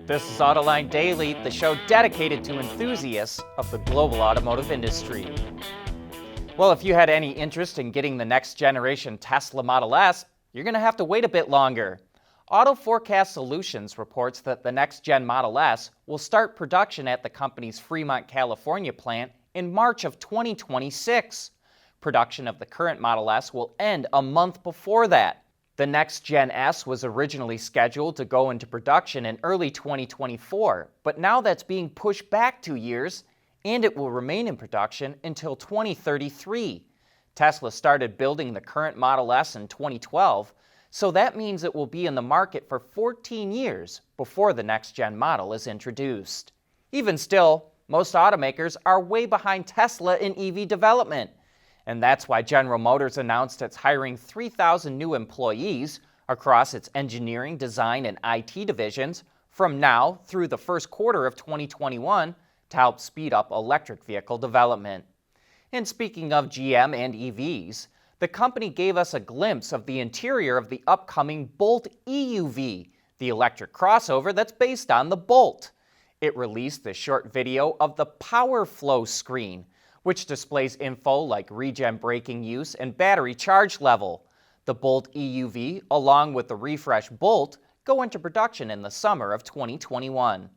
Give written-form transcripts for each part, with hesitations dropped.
This is Autoline Daily, the show dedicated to enthusiasts of the global automotive industry. Well, if you had any interest in getting the next generation Tesla Model S, you're going to have to wait a bit longer. Auto Forecast Solutions reports that the next gen Model S will start production at the company's Fremont, California plant in March of 2026. Production of the current Model S will end a month before that. The next Gen S was originally scheduled to go into production in early 2024, but now that's being pushed back 2 years, and it will remain in production until 2033. Tesla started building the current Model S in 2012, so that means it will be in the market for 14 years before the next gen model is introduced. Even still, most automakers are way behind Tesla in EV development. And that's why General Motors announced it's hiring 3,000 new employees across its engineering, design, and IT divisions from now through the first quarter of 2021 to help speed up electric vehicle development. And speaking of GM and EVs, the company gave us a glimpse of the interior of the upcoming Bolt EUV, the electric crossover that's based on the Bolt. It released this short video of the Power Flow screen, which displays info like regen braking use and battery charge level. The Bolt EUV, along with the refresh Bolt, go into production in the summer of 2021.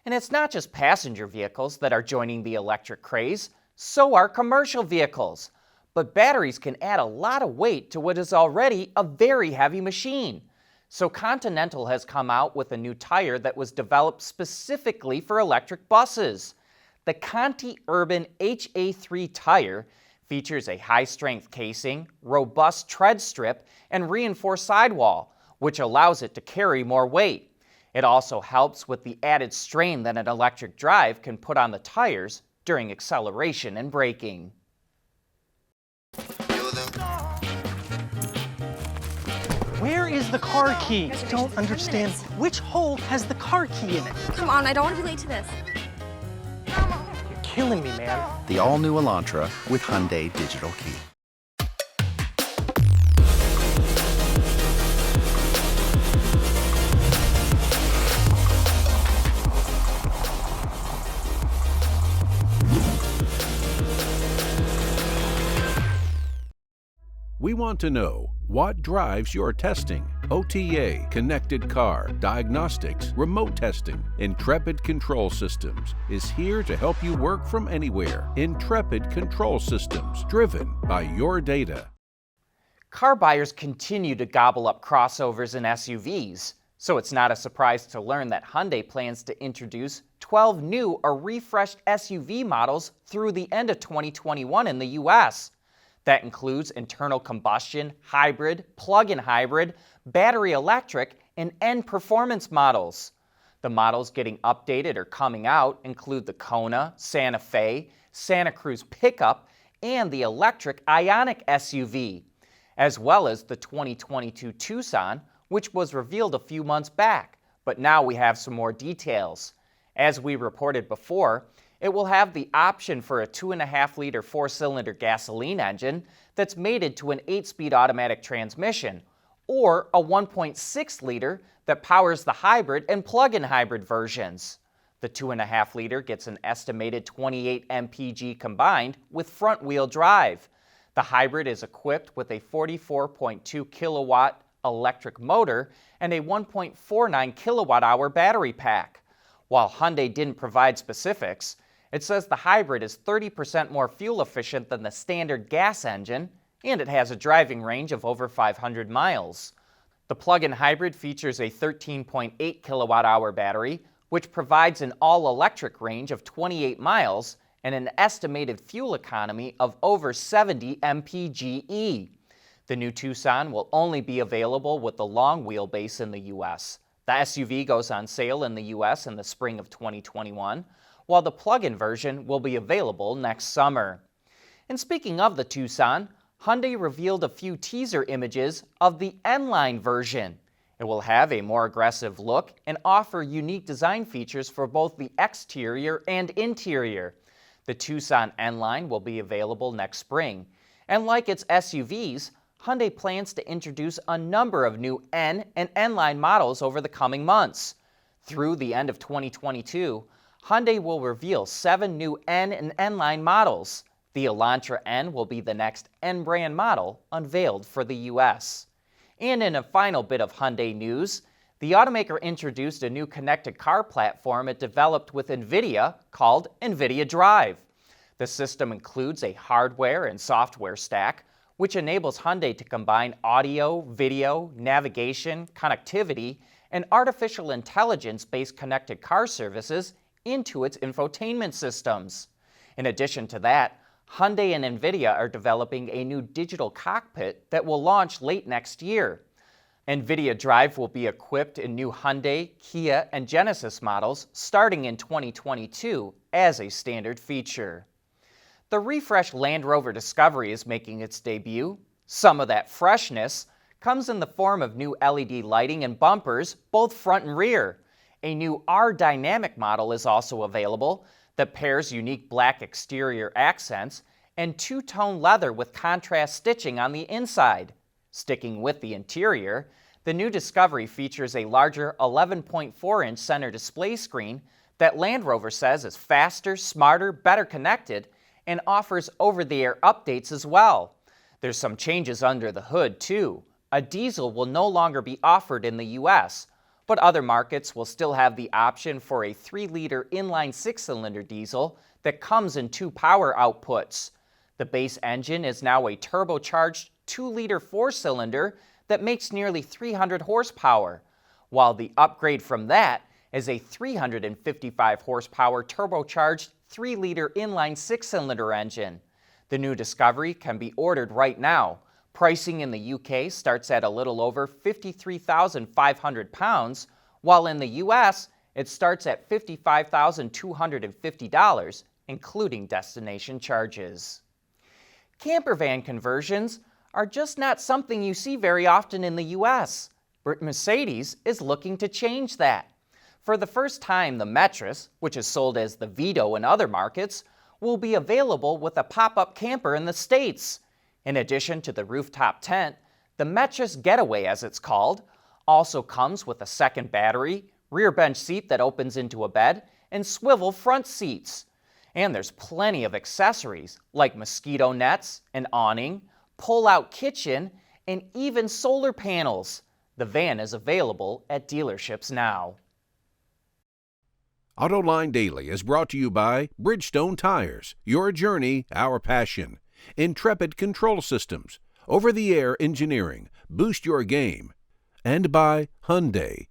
And it's not just passenger vehicles that are joining the electric craze, so are commercial vehicles. But batteries can add a lot of weight to what is already a very heavy machine. So Continental has come out with a new tire that was developed specifically for electric buses. The Conti Urban HA3 tire features a high-strength casing, robust tread strip, and reinforced sidewall, which allows it to carry more weight. It also helps with the added strain that an electric drive can put on the tires during acceleration and braking. Where is the car key? I don't understand. Which hole has the car key in it? Come on, I don't want to be late to this. You're killing me, man. The all-new Elantra with Hyundai Digital Key. We want to know what drives your testing. OTA, connected car, diagnostics, remote testing. Intrepid Control Systems is here to help you work from anywhere. Intrepid Control Systems, driven by your data. Car buyers continue to gobble up crossovers and SUVs, so it's not a surprise to learn that Hyundai plans to introduce 12 new or refreshed SUV models through the end of 2021 in the US. That includes internal combustion, hybrid, plug-in hybrid, battery electric, and N-performance models. The models getting updated or coming out include the Kona, Santa Fe, Santa Cruz pickup, and the electric Ioniq SUV, as well as the 2022 Tucson, which was revealed a few months back, but now we have some more details. As we reported before, it will have the option for a 2.5-liter 4-cylinder gasoline engine that's mated to an 8-speed automatic transmission, or a 1.6-liter that powers the hybrid and plug-in hybrid versions. The 2.5-liter gets an estimated 28 mpg combined with front-wheel drive. The hybrid is equipped with a 44.2 kilowatt electric motor and a 1.49 kilowatt-hour battery pack. While Hyundai didn't provide specifics, it says the hybrid is 30% more fuel efficient than the standard gas engine, and it has a driving range of over 500 miles. The plug-in hybrid features a 13.8 kilowatt-hour battery, which provides an all-electric range of 28 miles and an estimated fuel economy of over 70 mpge. The new Tucson will only be available with the long wheelbase in the US. The SUV goes on sale in the US in the spring of 2021, while the plug-in version will be available next summer. And speaking of the Tucson, Hyundai revealed a few teaser images of the N-Line version. It will have a more aggressive look and offer unique design features for both the exterior and interior. The Tucson N-Line will be available next spring, and like its SUVs, Hyundai plans to introduce a number of new N and N-Line models over the coming months. Through the end of 2022, Hyundai will reveal 7 new N and N-line models. The Elantra N will be the next N-brand model unveiled for the U.S. And in a final bit of Hyundai news, the automaker introduced a new connected car platform it developed with NVIDIA called NVIDIA Drive. The system includes a hardware and software stack, which enables Hyundai to combine audio, video, navigation, connectivity, and artificial intelligence-based connected car services into its infotainment systems. In addition to that, Hyundai and NVIDIA are developing a new digital cockpit that will launch late next year. NVIDIA Drive will be equipped in new Hyundai, Kia, and Genesis models starting in 2022 as a standard feature. The refreshed Land Rover Discovery is making its debut. Some of that freshness comes in the form of new LED lighting and bumpers, both front and rear. A new R-Dynamic model is also available that pairs unique black exterior accents and two-tone leather with contrast stitching on the inside. Sticking with the interior, the new Discovery features a larger 11.4-inch center display screen that Land Rover says is faster, smarter, better connected, and offers over-the-air updates as well. There's some changes under the hood, too. A diesel will no longer be offered in the U.S., but other markets will still have the option for a 3-liter inline 6-cylinder diesel that comes in 2 power outputs. The base engine is now a turbocharged 2-liter 4-cylinder that makes nearly 300 horsepower, while the upgrade from that is a 355 horsepower turbocharged 3-liter inline 6-cylinder engine. The new Discovery can be ordered right now. Pricing in the UK starts at a little over £53,500, while in the US it starts at $55,250, including destination charges. Camper van conversions are just not something you see very often in the US. Mercedes is looking to change that. For the first time, the Metris, which is sold as the Vito in other markets, will be available with a pop-up camper in the States. In addition to the rooftop tent, the Metris Getaway, as it's called, also comes with a second battery, rear bench seat that opens into a bed, and swivel front seats. And there's plenty of accessories like mosquito nets, an awning, pull-out kitchen, and even solar panels. The van is available at dealerships now. Autoline Daily is brought to you by Bridgestone Tires, your journey, our passion. Intrepid Control Systems, over-the-air engineering, boost your game. And by Hyundai.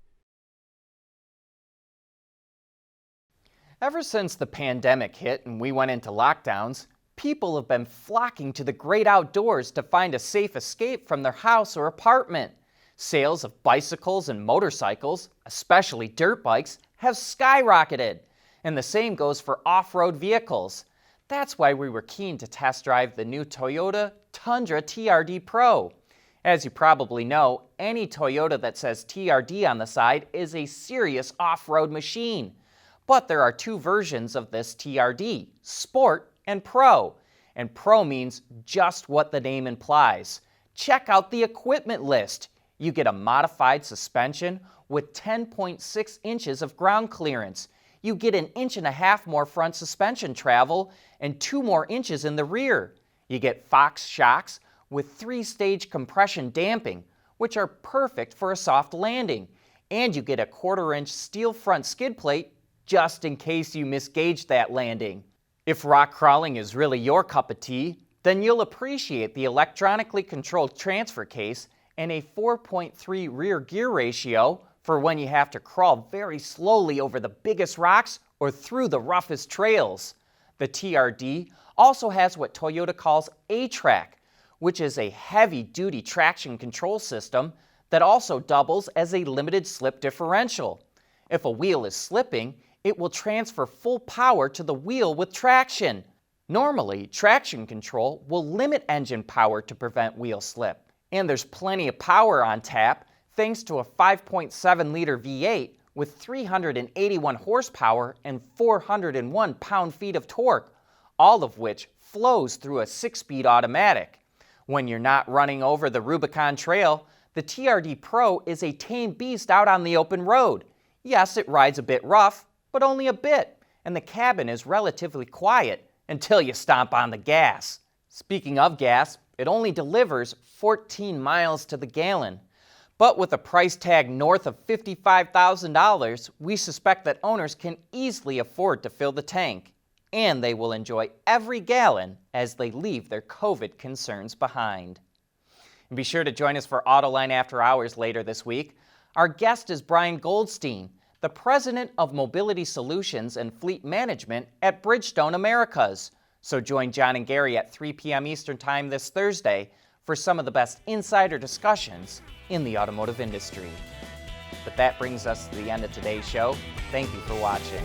Ever since the pandemic hit and we went into lockdowns, people have been flocking to the great outdoors to find a safe escape from their house or apartment. Sales of bicycles and motorcycles, especially dirt bikes, have skyrocketed. And the same goes for off-road vehicles. That's why we were keen to test drive the new Toyota Tundra TRD Pro. As you probably know, any Toyota that says TRD on the side is a serious off-road machine. But there are 2 versions of this TRD, Sport and Pro. And Pro means just what the name implies. Check out the equipment list. You get a modified suspension with 10.6 inches of ground clearance. You get 1.5 inches more front suspension travel and 2 more inches in the rear. You get Fox shocks with 3-stage compression damping, which are perfect for a soft landing. And you get a 1/4-inch steel front skid plate just in case you misgauged that landing. If rock crawling is really your cup of tea, then you'll appreciate the electronically controlled transfer case and a 4.3 rear gear ratio for when you have to crawl very slowly over the biggest rocks or through the roughest trails. The TRD also has what Toyota calls A-Track, which is a heavy-duty traction control system that also doubles as a limited slip differential. If a wheel is slipping, it will transfer full power to the wheel with traction. Normally, traction control will limit engine power to prevent wheel slip, and there's plenty of power on tap thanks to a 5.7-liter V8 with 381 horsepower and 401 pound-feet of torque, all of which flows through a 6-speed automatic. When you're not running over the Rubicon Trail, the TRD Pro is a tame beast out on the open road. Yes, it rides a bit rough, but only a bit, and the cabin is relatively quiet until you stomp on the gas. Speaking of gas, it only delivers 14 miles to the gallon. But with a price tag north of $55,000, we suspect that owners can easily afford to fill the tank, and they will enjoy every gallon as they leave their COVID concerns behind. And be sure to join us for Autoline After Hours later this week. Our guest is Brian Goldstein, the President of Mobility Solutions and Fleet Management at Bridgestone Americas. So join John and Gary at 3 p.m. Eastern Time this Thursday for some of the best insider discussions in the automotive industry. But that brings us to the end of today's show. Thank you for watching.